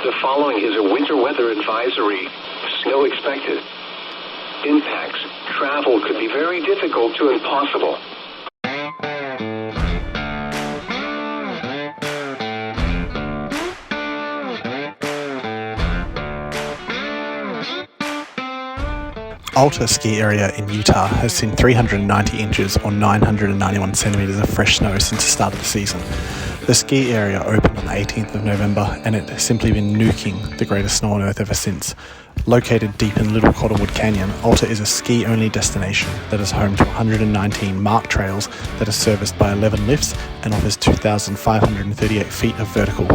The following is a winter weather advisory. Snow expected. Impacts. Travel could be very difficult to impossible. Alta Ski Area in Utah has seen 390 inches or 991 centimeters of fresh snow since the start of the season. The ski area opened on the 18th of November and it has simply been nuking the greatest snow on Earth ever since. Located deep in Little Cottonwood Canyon, Alta is a ski-only destination that is home to 119 marked trails that are serviced by 11 lifts and offers 2,538 feet of vertical.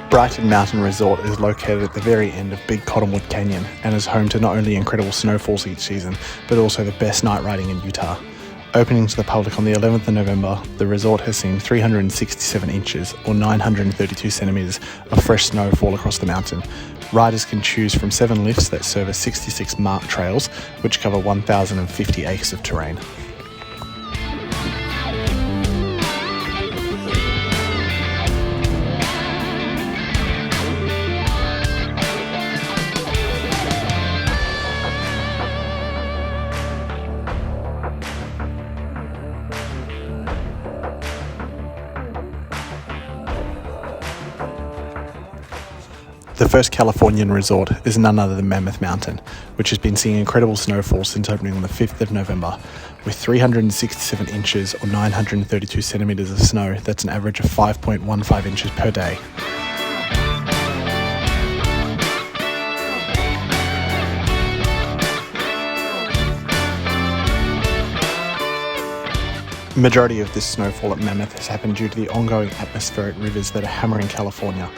BRIGHTON Mountain Resort is located at the very end of Big Cottonwood Canyon and is home to not only incredible snowfalls each season, but also the best night riding in Utah. Opening to the public on the 11th of November, the resort has seen 367 inches or 932 centimeters of fresh snow fall across the mountain. Riders can choose from 7 lifts that service 66 marked trails, which cover 1,050 acres of terrain. The first Californian resort is none other than Mammoth Mountain, which has been seeing incredible snowfall since opening on the 5th of November. With 367 inches or 932 centimeters of snow, that's an average of 5.15 inches per day. The majority of this snowfall at Mammoth has happened due to the ongoing atmospheric rivers that are hammering California,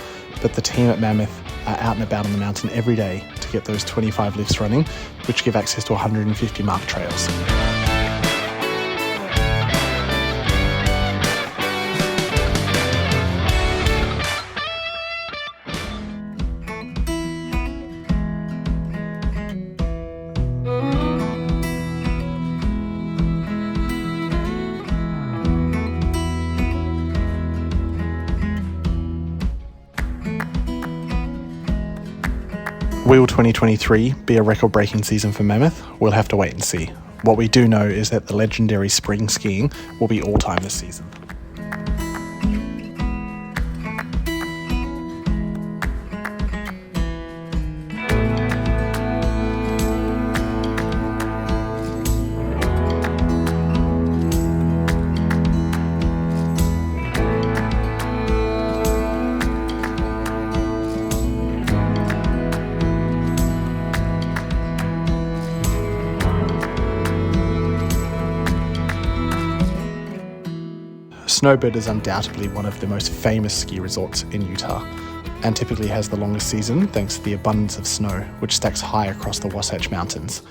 but the team at Mammoth are out and about on the mountain every day to get those 25 lifts running, which give access to 150 marked trails. Will 2023 be a record-breaking season for Mammoth? We'll have to wait and see. What we do know is that the legendary spring skiing will be all-time this season. SNOWBIRD is undoubtedly one of the most famous ski resorts in Utah, and typically has the longest season thanks to the abundance of snow, which stacks high across the Wasatch Mountains.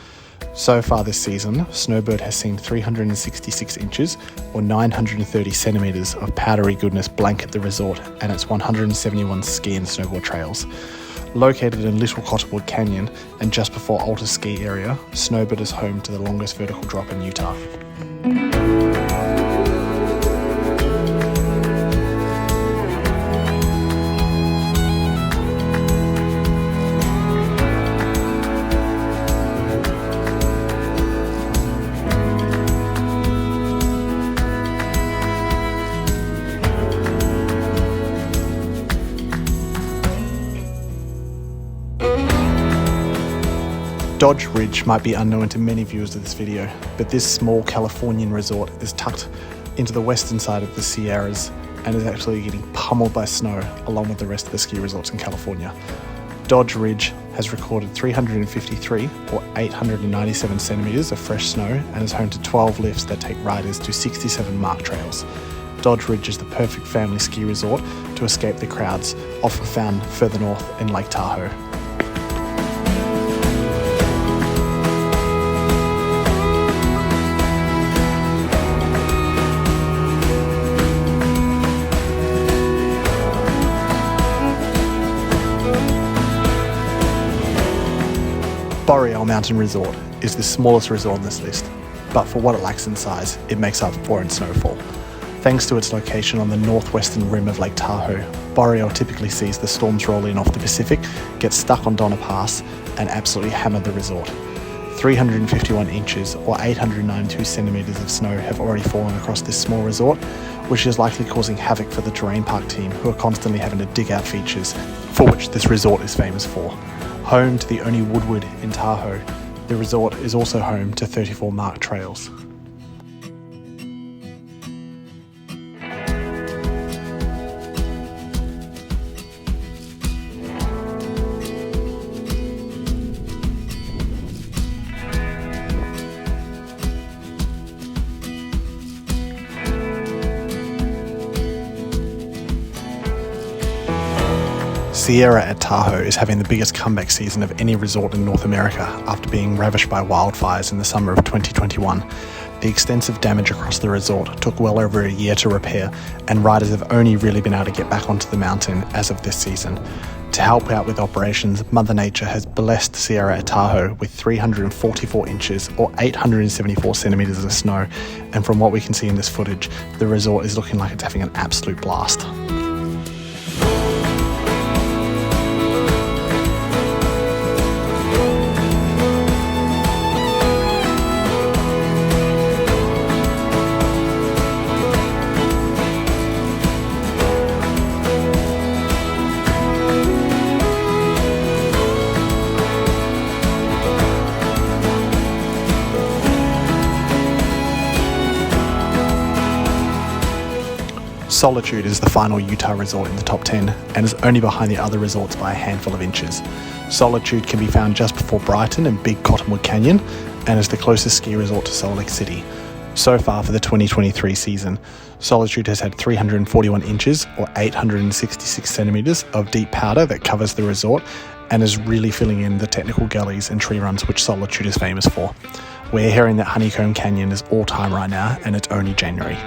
So far this season, SNOWBIRD has seen 366 inches or 930 centimeters of powdery goodness blanket the resort and its 171 ski and snowboard trails. Located in Little Cottonwood Canyon and just before Alta Ski Area, SNOWBIRD is home to the longest vertical drop in Utah. Dodge Ridge might be unknown to many viewers of this video, but this small Californian resort is tucked into the western side of the Sierras and is actually getting pummeled by snow along with the rest of the ski resorts in California. Dodge Ridge has recorded 353 or 897 centimeters of fresh snow and is home to 12 lifts that take riders to 67 marked trails. Dodge Ridge is the perfect family ski resort to escape the crowds often found further north in Lake Tahoe. BOREAL Mountain Resort is the smallest resort on this list, but for what it lacks in size, it makes up for in snowfall. Thanks to its location on the northwestern rim of Lake Tahoe, BOREAL typically sees the storms roll in off the Pacific, get stuck on Donner Pass, and absolutely hammer the resort. 351 inches or 892 centimetres of snow have already fallen across this small resort, which is likely causing havoc for the terrain park team, who are constantly having to dig out features, for which this resort is famous for. Home to the only woodward in Tahoe, the resort is also home to 34 marked trails. Sierra at Tahoe is having the biggest comeback season of any resort in North America after being ravished by wildfires in the summer of 2021. The extensive damage across the resort took well over a year to repair, and riders have only really been able to get back onto the mountain as of this season. To help out with operations, Mother Nature has blessed Sierra at Tahoe with 344 inches or 874 centimetres of snow, and from what we can see in this footage, the resort is looking like it's having an absolute blast. Solitude is the final Utah resort in the top 10 and is only behind the other resorts by a handful of inches. Solitude can be found just before BRIGHTON and Big Cottonwood Canyon and is the closest ski resort to Salt Lake City. So far for the 2023 season, Solitude has had 341 inches or 866 centimetres of deep powder that covers the resort and is really filling in the technical gullies and tree runs which Solitude is famous for. We're hearing that Honeycomb Canyon is all time right now and it's only January.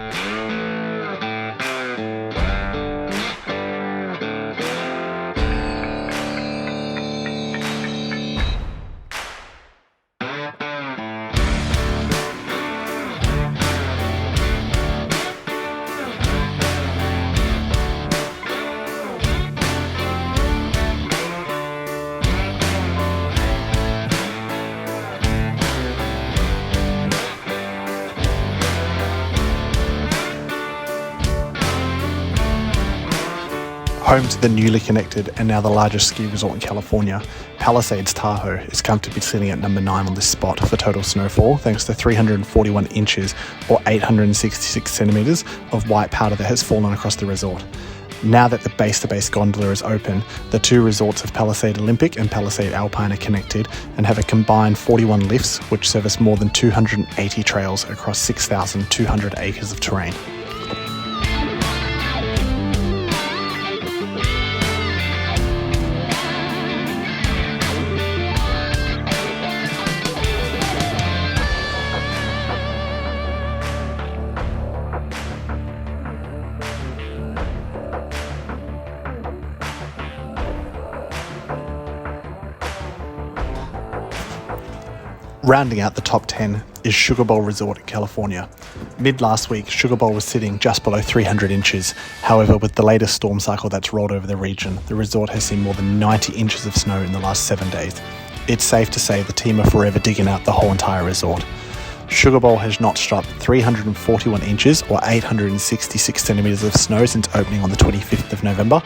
Home to the newly connected and now the largest ski resort in California, Palisades Tahoe is comfortably sitting at number 9 on this spot for total snowfall, thanks to 341 inches or 866 centimetres of white powder that has fallen across the resort. Now that the base-to-base gondola is open, the two resorts of Palisade Olympic and Palisade Alpine are connected and have a combined 41 lifts which service more than 280 trails across 6,200 acres of terrain. Rounding out the top 10 is Sugar Bowl Resort in California. Mid last week, Sugar Bowl was sitting just below 300 inches. However, with the latest storm cycle that's rolled over the region, the resort has seen more than 90 inches of snow in the last 7 days. It's safe to say the team are forever digging out the whole entire resort. Sugar Bowl has notched up 341 inches or 866 centimetres of snow since opening on the 25th of November,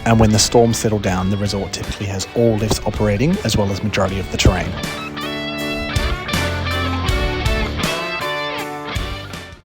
and when the storms settle down, the resort typically has all lifts operating as well as majority of the terrain.